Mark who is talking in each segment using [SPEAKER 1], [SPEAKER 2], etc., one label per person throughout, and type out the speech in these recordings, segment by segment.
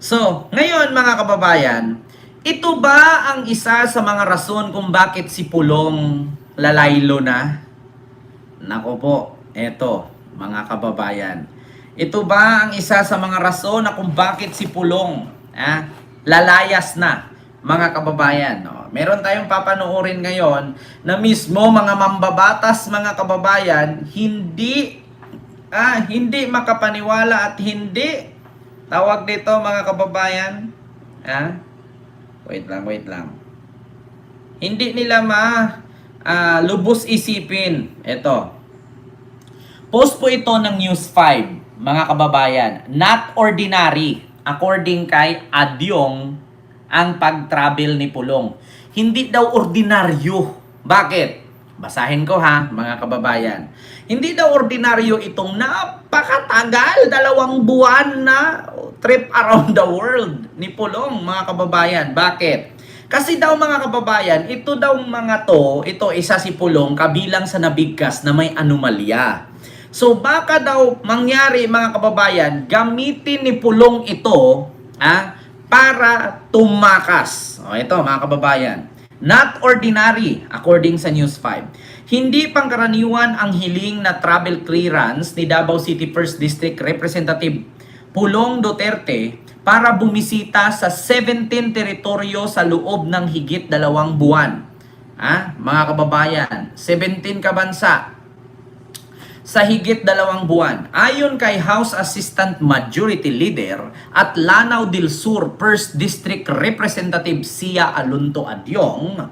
[SPEAKER 1] So, ngayon mga kababayan, ito ba ang isa sa mga rason kung bakit si Pulong lalaylo na? Nako po, eto mga kababayan. Ito ba ang isa sa mga rason na kung bakit si Pulong lalayas na, mga kababayan? No? Meron tayong papanoorin ngayon na mismo mga mambabatas, mga kababayan, hindi makapaniwala at hindi tawag dito, mga kababayan. Wait lang. Hindi nila lubos isipin. Ito. Post po ito ng News 5, mga kababayan. Not ordinary, according kay Adyong, ang pag-travel ni Pulong. Hindi daw ordinaryo. Bakit? Basahin ko mga kababayan. Hindi daw ordinaryo itong napakatagal, 2 buwan na trip around the world ni Pulong, mga kababayan. Bakit? Kasi daw mga kababayan, ito isa si Pulong kabilang sa nabigkas na may anomalya. So baka daw mangyari, mga kababayan, gamitin ni Pulong ito para tumakas. Ito mga kababayan. Not ordinary, according sa News 5. Hindi pangkaraniwan ang hiling na travel clearance ni Davao City 1st District Representative Pulong Duterte para bumisita sa 17 teritoryo sa loob ng higit 2 buwan. Mga kababayan, 17 kabansa sa higit 2 buwan. Ayon kay House Assistant Majority Leader at Lanao del Sur 1st District Representative Sia Alunto Adyong,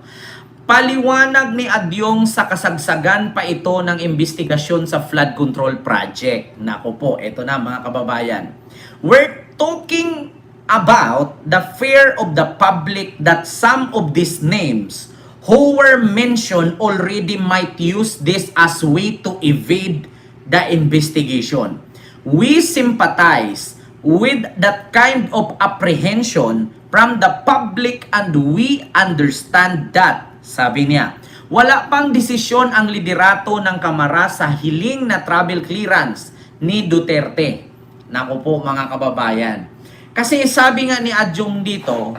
[SPEAKER 1] paliwanag ni Adyong sa kasagsagan pa ito ng investigasyon sa flood control project. Nako po, ito na mga kababayan. We're talking about the fear of the public that some of these names who were mentioned already might use this as way to evade the investigation. We sympathize with that kind of apprehension from the public and we understand that, sabi niya. Wala pang desisyon ang liderato ng Kamara sa hiling na travel clearance ni Duterte. Naku po mga kababayan. Kasi sabi nga ni Adyong dito,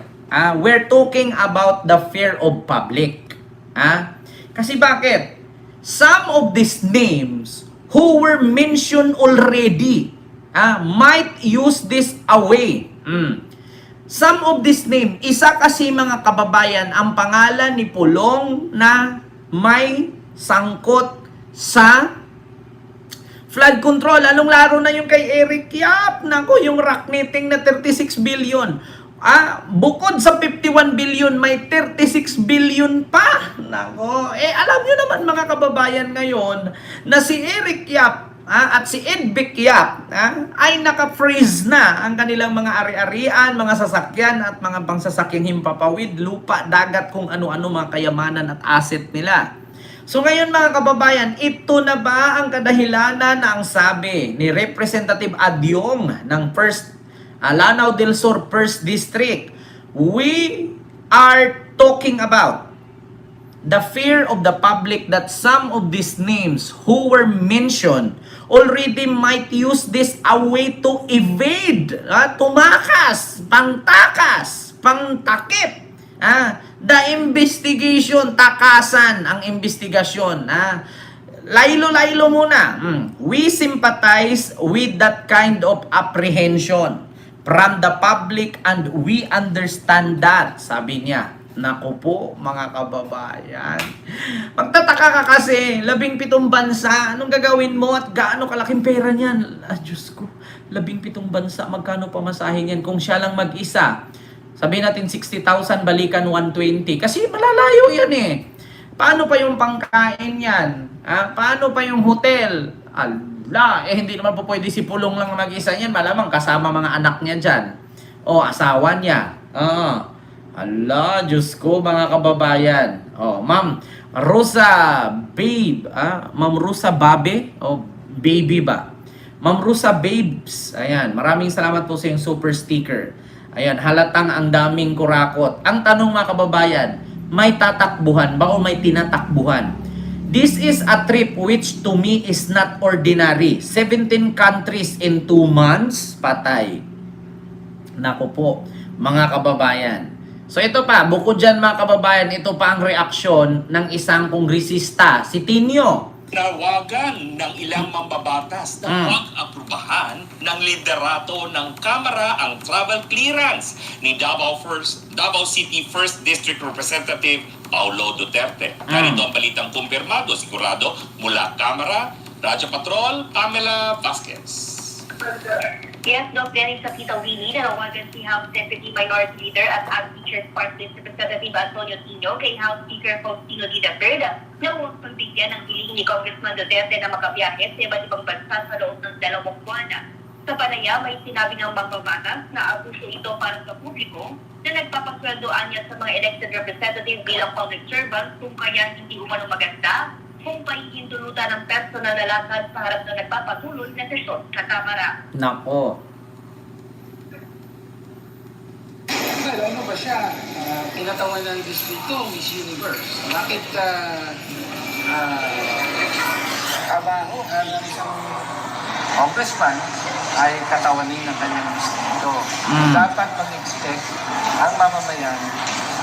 [SPEAKER 1] we're talking about the fear of public. Kasi bakit? Some of these names who were mentioned already might use this away. Some of these names, isa kasi mga kababayan, ang pangalan ni Pulong na may sangkot sa flood control. Lalong-laro na yung kay Eric Yap. Nako, yung rock knitting na 36 billion. Bukod sa 51 billion, may 36 billion pa. Nako, alam nyo naman mga kababayan ngayon na si Eric Yap at si Edvic Yap ay naka-freeze na ang kanilang mga ari-arian, mga sasakyan at mga pangsasakyang himpapawid, lupa, dagat, kung ano-ano mga kayamanan at asset nila. So ngayon mga kababayan, ito na ba ang kadahilanan na ang sabi ni Representative Adyong ng Lanao del Sur 1st District? We are talking about the fear of the public that some of these names who were mentioned already might use this a way to evade, tumakas, pangtakas, pangtakip, the investigation, takasan ang investigasyon. Laylo-laylo muna. We sympathize with that kind of apprehension from the public and we understand that, sabi niya. Naku po, mga kababayan. Magtataka ka kasi, 17 bansa, anong gagawin mo at gaano kalaking pera niyan? Diyos ko, 17 bansa, magkano pamasahin yan kung siya lang mag-isa? Sabihin natin 60,000, balikan 120. Kasi malalayo yan Paano pa yung pangkain yan? Paano pa yung hotel? Hindi naman po pwede si Pulong lang mag-isa yan. Malamang kasama mga anak niya dyan. O asawa niya. Diyos ko mga kababayan. Ma'am Rosa Babe. Ma'am Rosa Babe. Baby ba? Ma'am Rosa Babes. Ayan. Maraming salamat po sa yung super sticker. Ayan. Halatang ang daming kurakot. Ang tanong mga kababayan, may tatakbuhan ba o may tinatakbuhan? This is a trip which to me is not ordinary. 17 countries in 2 months, patay. Naku po, mga kababayan. So ito pa, bukod dyan mga kababayan, ito pa ang reaksyon ng isang kongresista, si Tinio.
[SPEAKER 2] Nawagan ng ilang mambabatas na huwag aprubahan ng liderato ng Kamara ang travel clearance ni Davao City 1st District Representative Paulo Duterte. Ganito ang balitang kumpirmado, sigurado, mula Kamara, Radyo Patrol, Pamela Vasquez.
[SPEAKER 3] Yes, Doc Dennis sa Tita Winnie, nanawagan si House Deputy Minority Leader at Ag Teachers Party Representative Antonio Tino kay House Speaker Faustino D. Duterte na huwag pagbigyan ng hiling ni Congressman Duterte na makabiyahe sa iba't ibang bansa sa loob ng 2 buwan. Sa panaya, may sinabi ng mambabatas na abuso ito para sa publiko na nagpapasweldoan niya sa mga elected representative bilang public servants kung kaya hindi umano maganda kung paihintulutan ng personal na lakad sa harap na nagpapatuloy na sesyon sa Kamara.
[SPEAKER 1] Nako.
[SPEAKER 4] Well, ano ba siya? Tinatawan ng distrito, Miss Universe. Bakit trabaho ng isang congressman ay katawanin ng kanyang distrito? Dapat mag-expect ang mamamayan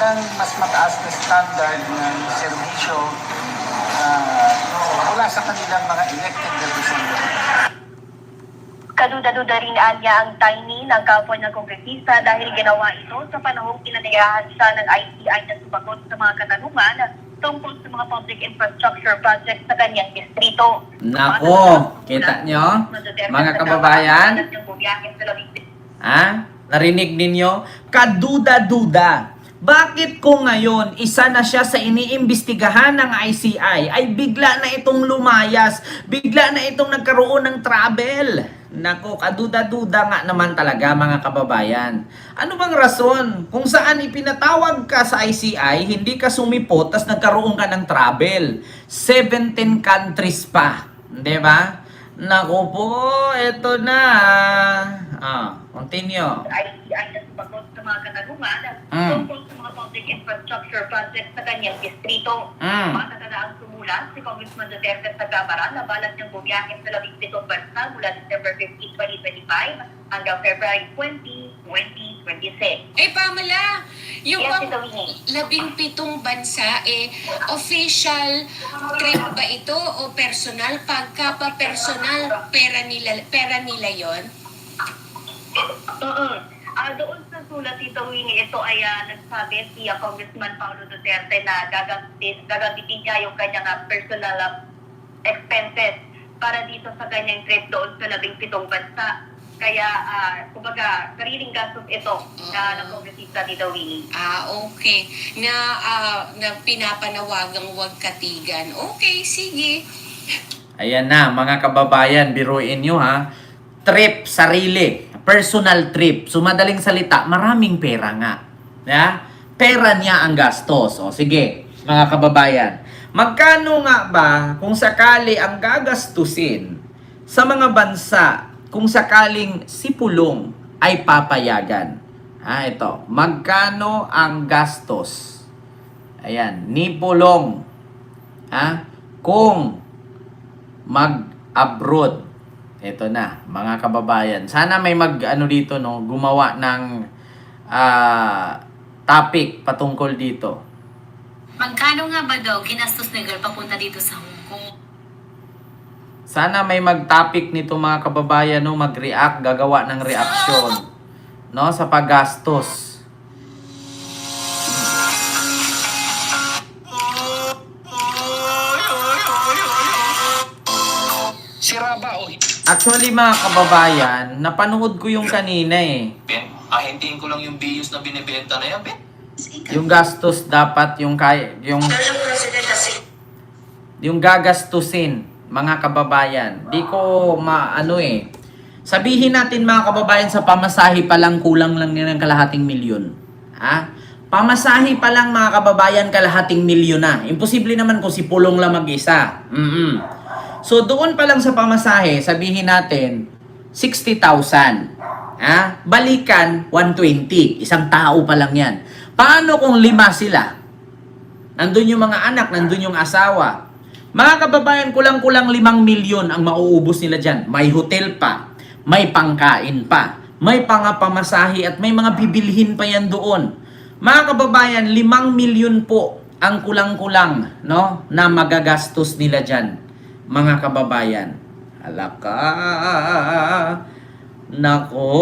[SPEAKER 4] ng mas mataas na standard ng serbisyo mula sa kanilang mga elected representatives.
[SPEAKER 3] Kaduda-duda rin niya ang tiny ng kapwa ng kongresista dahil ginawa ito sa panahong pinanayahan siya ng ICI na sumagot sa mga katanungan tungkol sa mga public infrastructure projects sa kanyang distrito.
[SPEAKER 1] Nako, kita nyo, mga kababayan? Narinig ninyo? Kaduda-duda. Bakit kung ngayon isa na siya sa iniimbestigahan ng ICI ay bigla na itong lumayas, bigla na itong nagkaroon ng travel? Nako, kaduda-duda nga naman talaga mga kababayan. Ano bang rason kung saan ipinatawag ka sa ICI, hindi ka sumipot, tas nagkaroon ka ng travel? 17 countries pa, di ba? Nako po, eto na. Continue.
[SPEAKER 3] ICI na sumagot sa mga katanungan tungkol sa mga public infrastructure projects sa kanyang distrito. Matatandaan sumulat si Congressman Duterte sa Kamara na balak niyang bumiyahe sa 17 bansa mula December 15, 2025 hanggang February 20, 2026.
[SPEAKER 5] Pamela, yung
[SPEAKER 3] Yes,
[SPEAKER 5] bang
[SPEAKER 3] Tita Winnie.
[SPEAKER 5] 17 bansa, official trip ba ito o personal? Pagka pa personal, pera nila yon?
[SPEAKER 3] Doon sa sulat, Tita Winnie, ito ay nagsabi si Congressman Paulo Duterte na gagamitin niya yung kanyang personal expenses para dito sa kanyang trip doon sa 17 bansa. Kaya, kumbaga, sariling gastos ito na kongresista Tita Winnie.
[SPEAKER 5] Okay. Na pinapanawagang huwag katigan. Okay, sige.
[SPEAKER 1] Ayan na, mga kababayan, biruin nyo ha. Trip, sarili. Personal trip. So, madaling salita, maraming pera nga. Yeah? Pera niya ang gastos. O, sige, mga kababayan. Magkano nga ba kung sakali ang gagastusin sa mga bansa kung sakaling si Pulong ay papayagan? Ito. Magkano ang gastos? Ayan, ni Pulong. Kung mag-abroad. Ito na, mga kababayan. Sana may dito, no, gumawa ng topic patungkol dito.
[SPEAKER 6] Magkano nga ba daw ginastos ni girl papunta dito sa Hong Kong?
[SPEAKER 1] Sana may mag-topic nito mga kababayan, no, mag-react, gagawa ng reaksyon, no, sa paggastos.
[SPEAKER 2] Sira ba o
[SPEAKER 1] Actually mga kababayan, napanood ko yung kanina eh.
[SPEAKER 2] Ben, ahintiin ko lang yung bios na binibenta na yan, Ben.
[SPEAKER 1] Yung gastos dapat yung gagastusin mga kababayan. Di ko sabihin natin mga kababayan, sa pamasahe pa lang kulang lang yan ng kalahating milyon. Pamasahe pa lang mga kababayan, kalahating milyon na. Imposible naman kung si Pulong lang mag-isa. So doon pa lang sa pamasahe, sabihin natin 60,000. Balikan 120. Isang tao pa lang yan. Paano kung 5 sila? Nandun yung mga anak, nandun yung asawa. Mga kababayan, kulang-kulang 5 milyon ang mauubos nila dyan. May hotel pa, may pangkain pa, may pangapamasahe at may mga bibilhin pa yan doon. Mga kababayan, 5 milyon po ang kulang-kulang, no, na magagastos nila dyan. Mga kababayan, alaka, nako.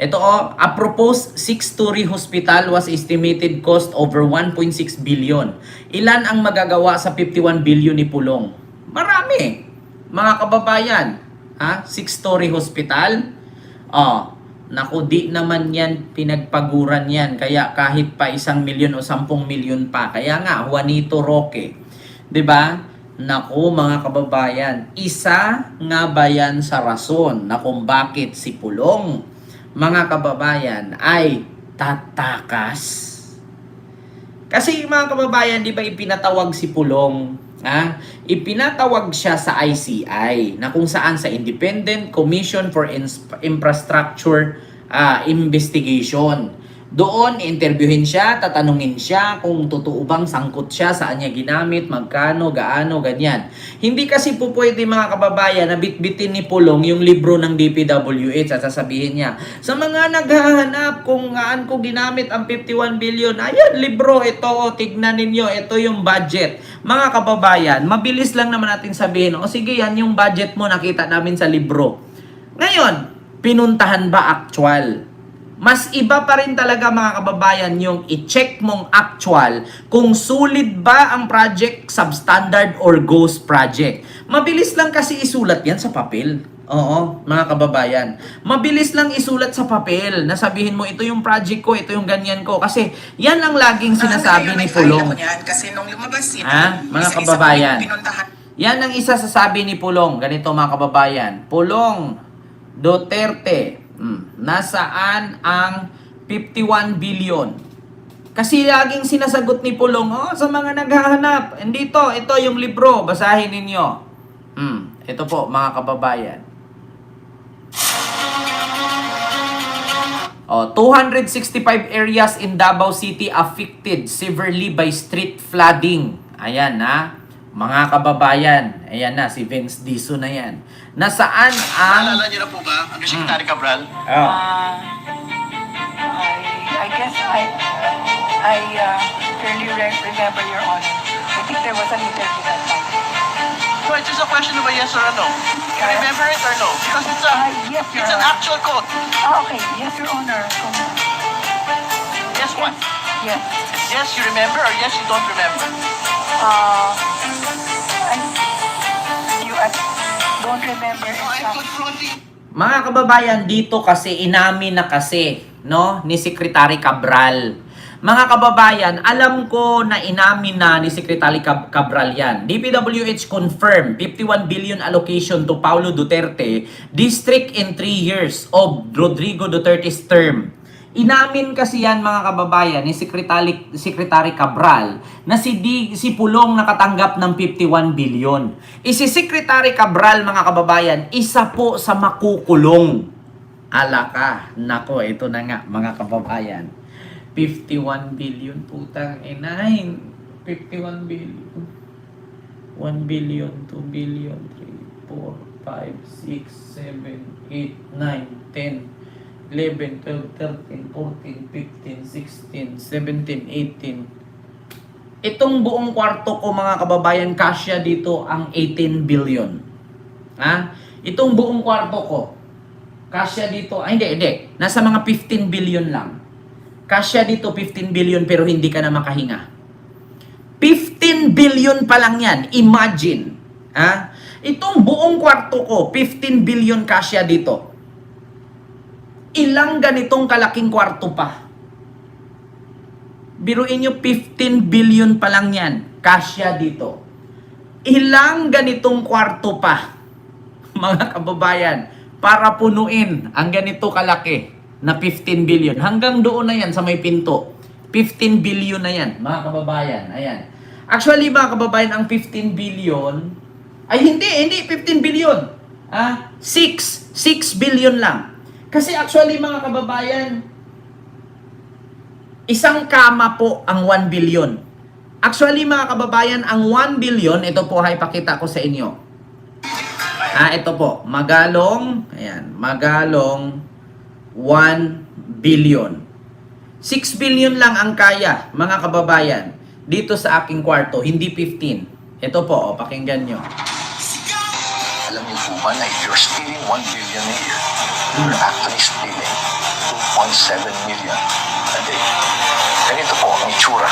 [SPEAKER 1] Ito a proposed 6-story hospital was estimated cost over 1.6 billion. Ilan ang magagawa sa 51 billion ni Pulong? Marami, mga kababayan. 6-story hospital? Naku, di naman yan pinagpaguran yan. Kaya kahit pa 1 milyon o 10 milyon pa. Kaya nga, Juanito Roque. 'Di ba? Naku, mga kababayan, isa nga ba yan sa rason na kung bakit si Pulong, mga kababayan, ay tatakas? Kasi mga kababayan, di ba ipinatawag si Pulong? Ipinatawag siya sa ICI na kung saan sa Independent Commission for Infrastructure Investigation. Doon, interviewin siya, tatanungin siya kung totoo bang sangkot siya, saan niya ginamit, magkano, gaano, ganyan. Hindi kasi po pwede mga kababayan na bitbitin ni Pulong yung libro ng DPWH at sasabihin niya, sa mga naghahanap kung gaan ko ginamit ang 51 billion, ayan, libro, ito, tignan ninyo, ito yung budget. Mga kababayan, mabilis lang naman natin sabihin, o sige, yan yung budget mo, nakita namin sa libro. Ngayon, pinuntahan ba actual? Mas iba pa rin talaga mga kababayan yung i-check mong actual kung sulit ba ang project, substandard or ghost project. Mabilis lang kasi isulat yan sa papel. Oo, mga kababayan. Mabilis lang isulat sa papel na sabihin mo ito yung project ko, ito yung ganyan ko. Kasi yan ang laging sinasabi ni Pulong.
[SPEAKER 7] Kasi nung lumabas yun,
[SPEAKER 1] Mga kababayan. Yan ang isa sa sabi ni Pulong. Ganito mga kababayan. Pulong Duterte. Nasaan ang 51 billion? Kasi laging sinasagot ni Pulong, sa mga naghahanap, ito yung libro, basahin ninyo. Ito po mga kababayan. 265 areas in Davao City affected severely by street flooding. Ayan mga kababayan. Ayan na, si Vince Diso na yan. Nasaan ang...
[SPEAKER 2] Naalala niyo na po ba, ang Secretary Cabral?
[SPEAKER 8] I guess I clearly remember, Your Honor. I think there was an interview that time.
[SPEAKER 2] So it's just a question of a yes or a no. You remember it or no? Because it's
[SPEAKER 8] Yes, Your
[SPEAKER 2] it's an
[SPEAKER 8] Honor.
[SPEAKER 2] actual quote.
[SPEAKER 8] Okay. Yes, Your Honor.
[SPEAKER 2] Yes, what?
[SPEAKER 8] Yes.
[SPEAKER 2] Yes, you remember or yes, you don't remember?
[SPEAKER 8] I don't remember exactly.
[SPEAKER 2] confronting.
[SPEAKER 1] Mga kababayan, dito kasi inamin na kasi, no, ni Secretary Cabral. Mga kababayan, alam ko na inamin na ni Secretary Cabral yan. DPWH confirmed 51 billion allocation to Paulo Duterte district in 3 years of Rodrigo Duterte's term. Inamin kasi yan mga kababayan ni Secretary Cabral na si Pulong nakatanggap ng 51 billion. Si Secretary Cabral mga kababayan, isa po sa makukulong. Alaka, nako, ito na nga mga kababayan. 51 billion, putang inay. 51 billion. 1 billion, 2 billion, 3, 4, 5, 6, 7, 8, 9, 10. 11, 12, 13, 14, 15, 16, 17, 18. Itong buong kwarto ko mga kababayan, kasya dito ang 18 billion. Itong buong kwarto ko, kasya dito, hindi. Nasa mga 15 billion lang. Kasya dito 15 billion pero hindi ka na makahinga. 15 billion pa lang yan. Imagine. Itong buong kwarto ko, 15 billion kasya dito. Ilang ganitong kalaking kwarto pa? Biruin nyo, 15 billion pa lang yan. Kasya dito. Ilang ganitong kwarto pa, mga kababayan, para punuin ang ganito kalaki na 15 billion. Hanggang doon na yan sa may pinto. 15 billion na yan, mga kababayan. Ayan. Actually, mga kababayan, ang 15 billion, ay hindi 15 billion. 6 billion lang. Kasi actually mga kababayan, isang kama po ang 1 billion. Actually mga kababayan, ang 1 billion, ito po ay pakita ko sa inyo. Ito po, Magalong, ayan, Magalong 1 billion. 6 billion lang ang kaya, mga kababayan, dito sa aking kwarto, hindi 15. Ito po, pakinggan nyo.
[SPEAKER 7] Alam niyo po ba na if you're stealing 1 billion a year, you're actually stealing 2.7 million a day. Ganito po ang itsura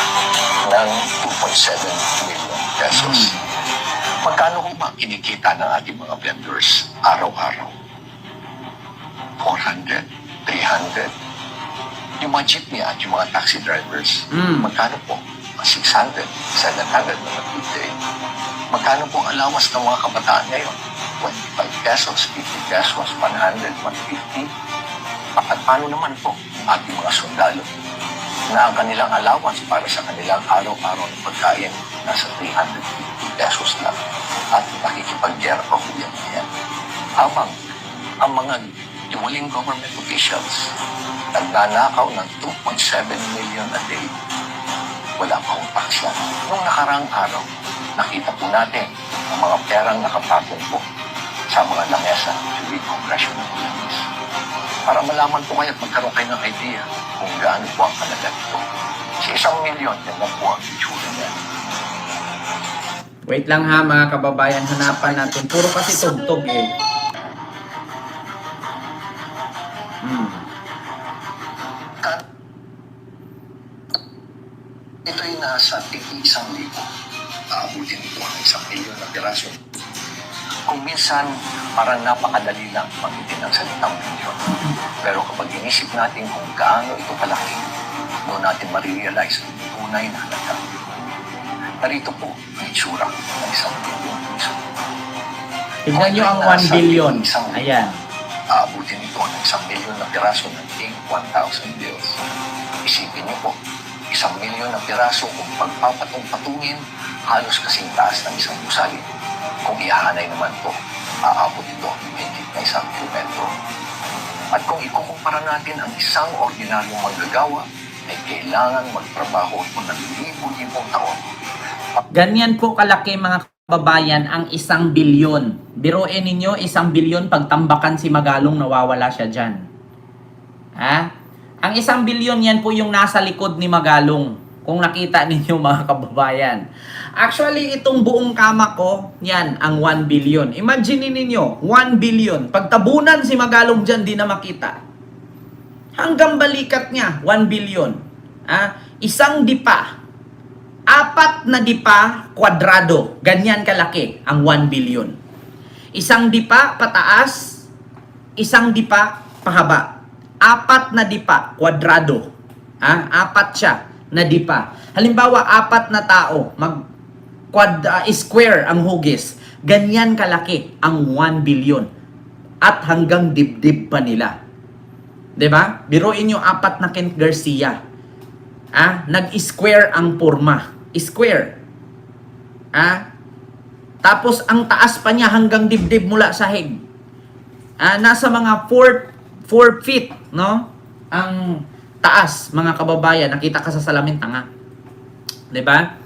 [SPEAKER 7] ng 2.7 million pesos. Magkano po ba kinikita ng ating mga vendors araw-araw? 400, 300. Yung mga jeepney at yung mga taxi drivers, magkano po? 600, 700 na weekday. Magkano po ang allowance ng mga kabataan ngayon? 25 pesos, 50 pesos, 100, 150. At paano naman po ang ating mga sundalo na ang kanilang allowance para sa kanilang araw-araw na pagkain nasa 350 pesos lang at nakikipag-gera pa po yan. Habang ang mga dueling government officials nagnanakaw ng 2.7 million a day, wala pa akong paksa. Nung nakarang araw, nakita po natin ang mga perang nakapatong po sa mga lamesa sa congressional hearings. Para malaman po kayo at magkaroon kayo ng idea kung gaano po ang halaga nito. Sa 1 milyon, yan lang po ang itsura niya.
[SPEAKER 1] Wait lang ha, mga kababayan, hanapan natin. Puro kasi tugtog eh.
[SPEAKER 7] Ito'y nasa tigi 1,000. Aabutin ito ang 1 milyon na piraso. Kung minsan, parang napakadali lang magitin ang salitang milyon. Pero kapag inisip natin kung gaano ito kalaki, doon natin marirealize ang tunay na halaga. Narito po ang itsura ng 1 milyon piso.
[SPEAKER 1] Tignan nyo ang 1 billion. Ayan.
[SPEAKER 7] Aabutin ito ng 1 milyon na piraso ng big 1,000 bills. Isipin niyo po, 1 milyon na piraso kung pagpapatong-patungin, halos kasing taas ng isang gusali. Kung ihahanay naman po, aabot ito higit na 1 kilometro. At kung ikukumpara natin ang isang ordinaryong manggagawa, ay kailangan magtrabaho ito ng libo-libong taon.
[SPEAKER 1] Ganyan po kalaki, mga kababayan, ang 1 billion. Biruin ninyo, 1 billion, pagtambakan si Magalong, nawawala siya dyan. Ang 1 billion, yan po yung nasa likod ni Magalong. Kung nakita ninyo, mga kababayan. Actually, itong buong kama ko, yan, ang 1 billion. Imagine ninyo, 1 billion. Pagtabunan si Magalong dyan, di na makita. Hanggang balikat niya, 1 billion. Isang dipa. 4 na dipa, kwadrado. Ganyan kalaki ang 1 billion. Isang dipa pataas, isang dipa pahaba. 4 na dipa, kwadrado. 4 siya na dipa. Halimbawa, 4 na tao, square ang hugis. Ganyan kalaki ang 1 billion. At hanggang dibdib pa nila. 'Di ba? Biruin nyo 4 na Kent Garcia. Nag-square ang porma. Square. Tapos ang taas pa niya hanggang dibdib mula sahig. Nasa mga 4 feet, no? Ang taas, mga kababayan. Nakita ka sa salamin, tanga. 'Di ba?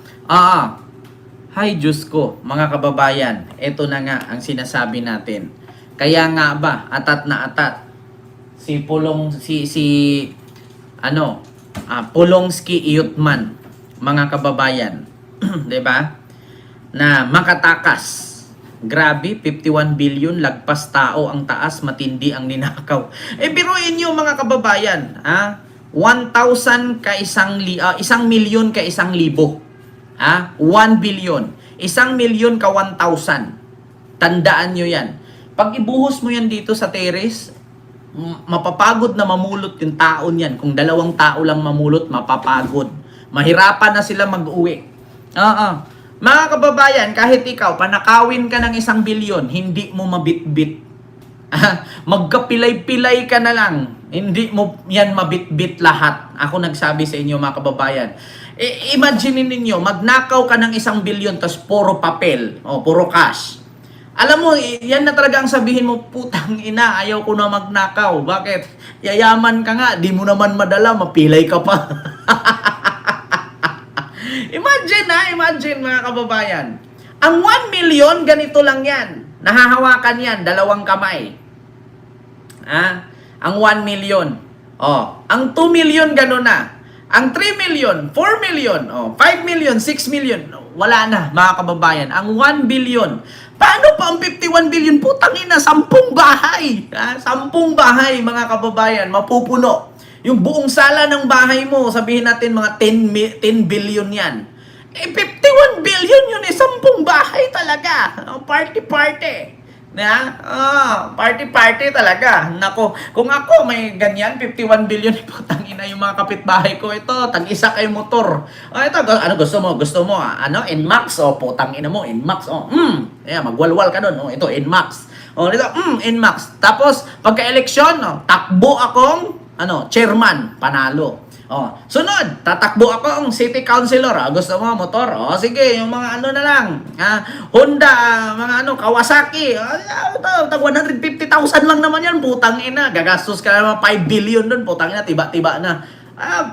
[SPEAKER 1] Hay Diyos ko, mga kababayan. Ito na nga ang sinasabi natin. Kaya nga ba, atat na atat. Pulongski Iyutman, mga kababayan. 'Di ba? Na makatakas. Grabe, 51 billion, lagpas tao ang taas, matindi ang ninakaw. Biruin nyo, mga kababayan, 1,000 ka 1 milyon ka 1,000. 1 billion. 1 milyon ka 1,000. Tandaan nyo yan. Pag ibuhos mo yan dito sa terrace, mapapagod na mamulot yung taon yan. Kung 2 tao lang mamulot, mapapagod. Mahirapan na sila mag-uwi. Mga kababayan, kahit ikaw, panakawin ka ng 1 billion, hindi mo mabitbit. Magkapilay-pilay ka na lang. Hindi mo yan mabitbit lahat. Ako nagsabi sa inyo, mga kababayan. Imagine ninyo, magnakaw ka ng 1 billion, tas puro papel, puro cash. Alam mo, yan na talaga ang sabihin mo, putang ina, ayaw ko na magnakaw. Bakit? Yayaman ka nga, di mo naman madala, mapilay ka pa. Imagine mga kababayan. Ang 1 million, ganito lang yan. Nahahawakan yan, 2 kamay. Ang 1 million. Ang 2 million gano'n na. Ang 3 million, 4 million, 5 million, 6 million, wala na mga kababayan. Ang 1 billion. Paano pa ang 51 billion? Putang ina, 10 bahay. 10 bahay mga kababayan, mapupuno. Yung buong sala ng bahay mo, sabihin natin mga 10 billion yan. 51 billion yun, 10 bahay talaga. Party-party. Party-party talaga. Nako, kung ako may ganyan, 51 billion, putang ina yung mga kapitbahay ko. Ito, tag-isa kay motor. Ito, ano gusto mo? Gusto mo, Nmax? Putang ina mo, Nmax. Magwalwal ka doon. Ito, Nmax. Dito, Nmax. Tapos, pagka-eleksyon, takbo akong, chairman, panalo. Sunod, tatakbo ako ang city councilor. Gusto mo motor? Sige, yung mga na lang. Honda, mga Kawasaki. Tag 150,000 lang naman yan, putang ina. Gagastos ka naman 5 billion doon, putang ina, tiba-tiba na.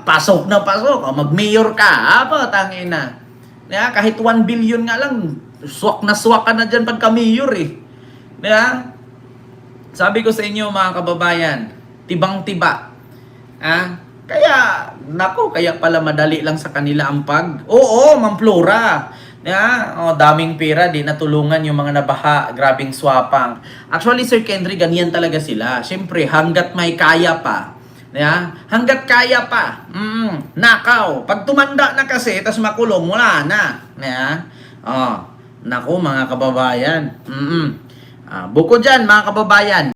[SPEAKER 1] Pasok na pasok. Mag-mayor ka, putang ina. Kahit 1 billion nga lang, swak ka na dyan pagka-mayor eh. Sabi ko sa inyo mga kababayan, tibang-tiba. Kaya pala madali lang sa kanila ang Ma'am Flora. Daming pera, di natulungan yung mga nabaha, grabing swapang. Actually, Sir Kendry, ganyan talaga sila. Siyempre, hanggat may kaya pa. Hanggat kaya pa. Nakaw. Pag tumanda na kasi, tas makulong, wala na. Naku, mga kababayan. Bukod dyan, mga kababayan,